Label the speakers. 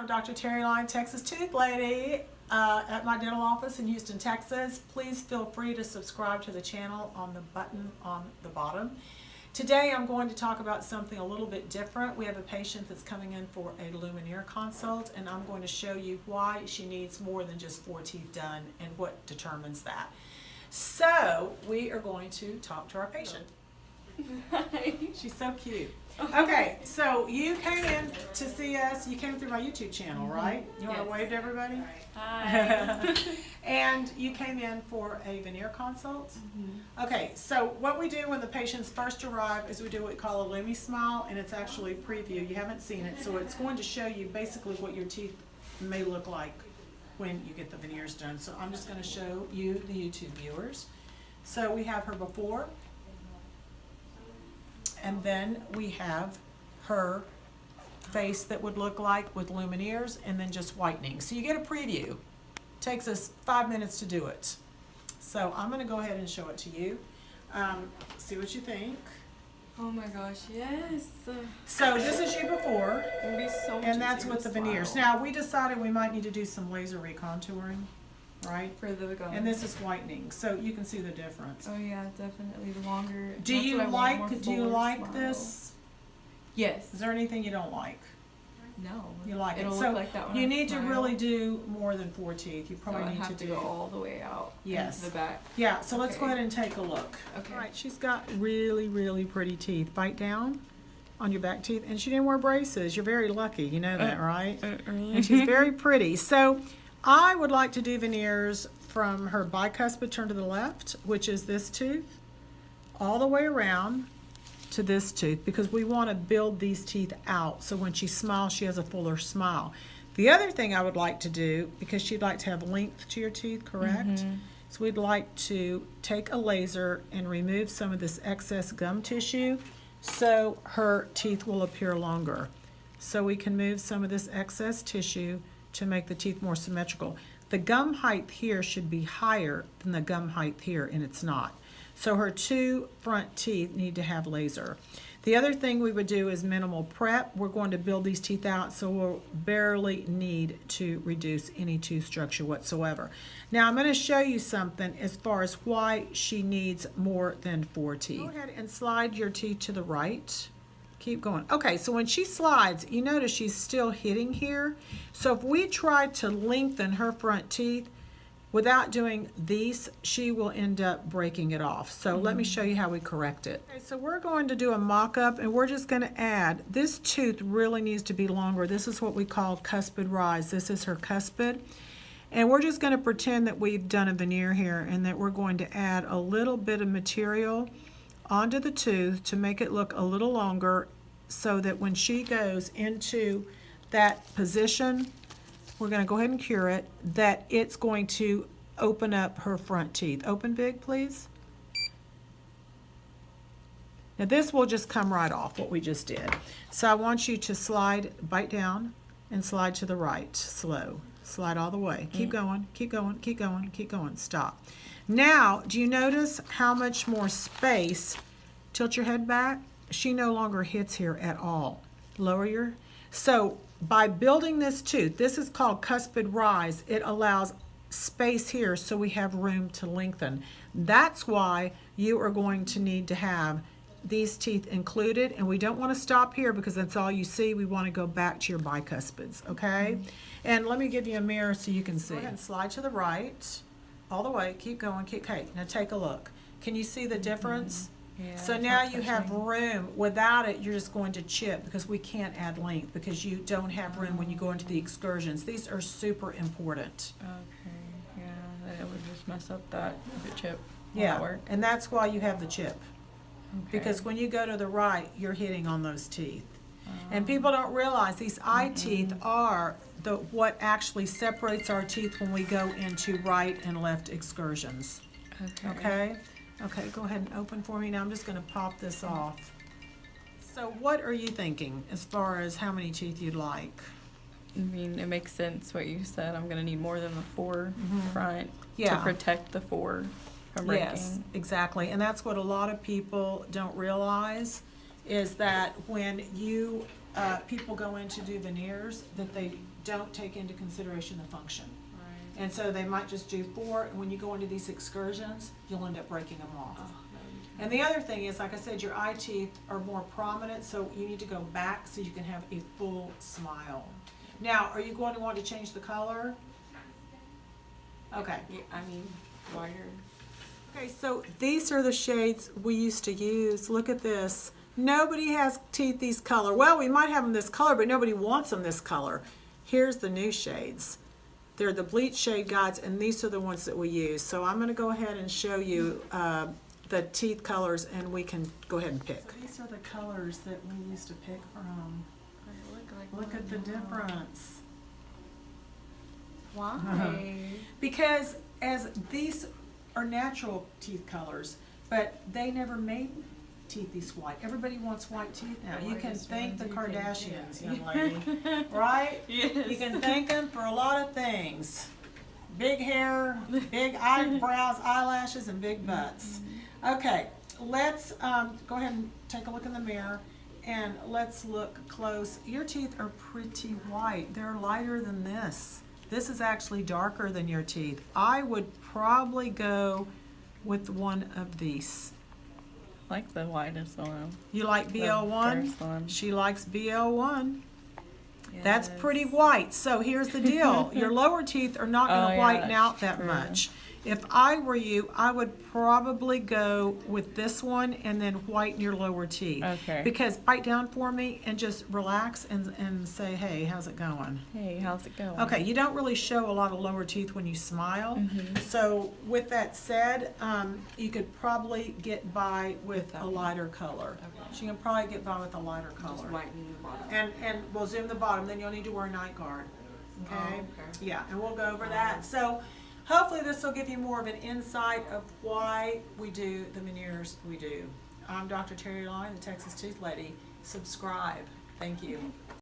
Speaker 1: I'm Dr. Terr Alani, Texastoothlady, at my dental office in Houston, Texas. Please feel free to subscribe to the channel on the button on the bottom. Today I'm going to talk about something a little bit different. We have a patient that's coming in for a Lumineer consult, and I'm going to show you why she needs more than just 4 teeth done and what determines that. So we are going to talk to our patient.
Speaker 2: Hi.
Speaker 1: She's so cute. Okay, so you came in to see us. You came through my YouTube channel, right? You want to wave to everybody?
Speaker 2: Hi.
Speaker 1: And you came in for a veneer consult? Okay, so what we do when the patients first arrive is we do what we call a Lumi Smile, and it's actually a preview. You haven't seen it, so it's going to show you basically what your teeth may look like when you get the veneers done. So I'm just going to show you the YouTube viewers. So we have her before, and then we have her face that would look like with Lumineers and then just whitening. So you get a preview. Takes us 5 minutes to do it. So I'm gonna go ahead and show it to you. See what you think.
Speaker 2: Oh my gosh, yes.
Speaker 1: So this is you before,
Speaker 2: It'd be so much
Speaker 1: and that's
Speaker 2: easier
Speaker 1: with
Speaker 2: to
Speaker 1: the veneers.
Speaker 2: smile.
Speaker 1: Now we decided we might need to do some laser recontouring, right?
Speaker 2: For the gum.
Speaker 1: And this is whitening, so you can see the difference.
Speaker 2: Oh yeah, definitely the longer.
Speaker 1: Do
Speaker 2: that's
Speaker 1: you
Speaker 2: what I want, more
Speaker 1: like
Speaker 2: fuller
Speaker 1: like
Speaker 2: smile.
Speaker 1: this?
Speaker 2: Yes.
Speaker 1: Is there anything you don't like?
Speaker 2: No.
Speaker 1: You like
Speaker 2: It'll
Speaker 1: it.
Speaker 2: look
Speaker 1: So
Speaker 2: like that when
Speaker 1: you
Speaker 2: I
Speaker 1: need to
Speaker 2: smile.
Speaker 1: really do more than 4 teeth. You
Speaker 2: So
Speaker 1: probably
Speaker 2: I
Speaker 1: need
Speaker 2: have
Speaker 1: to
Speaker 2: to go all the way out.
Speaker 1: Yes.
Speaker 2: Into the back.
Speaker 1: Yeah, so let's go
Speaker 2: Okay.
Speaker 1: ahead and take a look.
Speaker 2: Okay.
Speaker 1: All right, she's got really, really pretty teeth. Bite down on your back teeth. And she didn't wear braces. You're very lucky. You know that, right? And she's very pretty. So I would like to do veneers from her bicuspid turn to the left, which is this tooth, all the way around to this tooth, because we want to build these teeth out so when she smiles, she has a fuller smile. The other thing I would like to do, because she'd like to have length to your teeth, correct? So we'd like to take a laser and remove some of this excess gum tissue so her teeth will appear longer. So we can move some of this excess tissue to make the teeth more symmetrical. The gum height here should be higher than the gum height here, and it's not. So her 2 front teeth need to have laser. The other thing we would do is minimal prep. We're going to build these teeth out, so we'll barely need to reduce any tooth structure whatsoever. Now I'm going to show you something as far as why she needs more than 4 teeth. Go ahead and slide your teeth to the right. Keep going. Okay, so when she slides, you notice she's still hitting here. So if we try to lengthen her front teeth without doing these, she will end up breaking it off. So let me show you how we correct it. Okay, so we're going to do a mock-up, and we're just going to add, this tooth really needs to be longer. This is what we call cuspid rise. This is her cuspid. And we're just going to pretend that we've done a veneer here and that we're going to add a little bit of material onto the tooth to make it look a little longer so that when she goes into that position, we're going to go ahead and cure it, that it's going to open up her front teeth. Open big, please. Now this will just come right off, what we just did. So I want you to slide, bite down, and slide to the right, slow. Slide all the way. Keep going, keep going, keep going, keep going. Stop. Now, do you notice how much more space? Tilt your head back. She no longer hits here at all. Lower your... So by building this tooth, this is called cuspid rise, it allows space here so we have room to lengthen. That's why you are going to need to have these teeth included, and we don't want to stop here because that's all you see. We want to go back to your bicuspids, okay? And let me give you a mirror so you can see. Go ahead and slide to the right, all the way, keep going, keep, okay, now take a look. Can you see the difference?
Speaker 2: Yeah,
Speaker 1: So
Speaker 2: it's
Speaker 1: now
Speaker 2: not
Speaker 1: you have
Speaker 2: touching.
Speaker 1: room. Without it, you're just going to chip because we can't add length because you don't have room when you go into the excursions. These are super important.
Speaker 2: Okay. Yeah, that it would just mess up that if it chip.
Speaker 1: Yeah,
Speaker 2: Work.
Speaker 1: and that's why you have the chip.
Speaker 2: Okay.
Speaker 1: Because when you go to the right, you're hitting on those teeth. And people don't realize these eye teeth are what actually separates our teeth when we go into right and left excursions. Okay? Okay, go ahead and open for me. Now I'm just going to pop this off. So what are you thinking as far as how many teeth you'd like?
Speaker 2: I mean, it makes sense what you said. I'm gonna need more than the 4 front
Speaker 1: Yeah.
Speaker 2: to protect the 4 from breaking.
Speaker 1: Yes, exactly. And that's what a lot of people don't realize is that when you people go in to do veneers, that they don't take into consideration the function.
Speaker 2: Right.
Speaker 1: And so they might just do 4, and when you go into these excursions, you'll end up breaking them off.
Speaker 2: Oh,
Speaker 1: And the other thing is, like I said, your eye teeth are more prominent, so you need to go back so you can have a full smile. Now, are you going to want to change the color? Okay.
Speaker 2: yeah, I mean, wider.
Speaker 1: Okay, so these are the shades we used to use. Look at this. Nobody has teeth these color. Well, we might have them this color, but nobody wants them this color. Here's the new shades. They're the bleach shade guides, and these are the ones that we use. So I'm going to go ahead and show you the teeth colors, and we can go ahead and pick. So these are the colors that we used to pick from. Look at the difference.
Speaker 2: Why?
Speaker 1: Because as these are natural teeth colors, but they never made teeth this white. Everybody wants white teeth now. You can thank the Kardashians, young lady, right?
Speaker 2: Yes.
Speaker 1: You can thank them for a lot of things. Big hair, big eyebrows, eyelashes, and big butts. Okay, let's go ahead and take a look in the mirror, and let's look close. Your teeth are pretty white. They're lighter than this. This is actually darker than your teeth. I would probably go with one of these.
Speaker 2: I like the whitest one.
Speaker 1: You like
Speaker 2: The
Speaker 1: BL1?
Speaker 2: first one.
Speaker 1: She likes BL1. That's
Speaker 2: Yes.
Speaker 1: pretty white. So here's the deal. Your lower teeth are not going to
Speaker 2: Oh, yeah,
Speaker 1: whiten
Speaker 2: that's
Speaker 1: out that
Speaker 2: true.
Speaker 1: much. If I were you, I would probably go with this one and then whiten your lower teeth.
Speaker 2: Okay.
Speaker 1: Because bite down for me and just relax and say, hey, how's it going?
Speaker 2: Hey, how's it going?
Speaker 1: Okay, you don't really show a lot of lower teeth when you smile. So with that said, you could probably get by with a lighter color. So you can probably get by with a lighter color.
Speaker 2: Whitening the bottom.
Speaker 1: And we'll zoom the bottom, then you'll need to wear a night guard. Okay?
Speaker 2: Oh, okay.
Speaker 1: Yeah, and we'll go over that. So hopefully this will give you more of an insight of why we do the veneers we do. I'm Dr. Terr Alani, the Texas Tooth Lady. Subscribe. Thank you.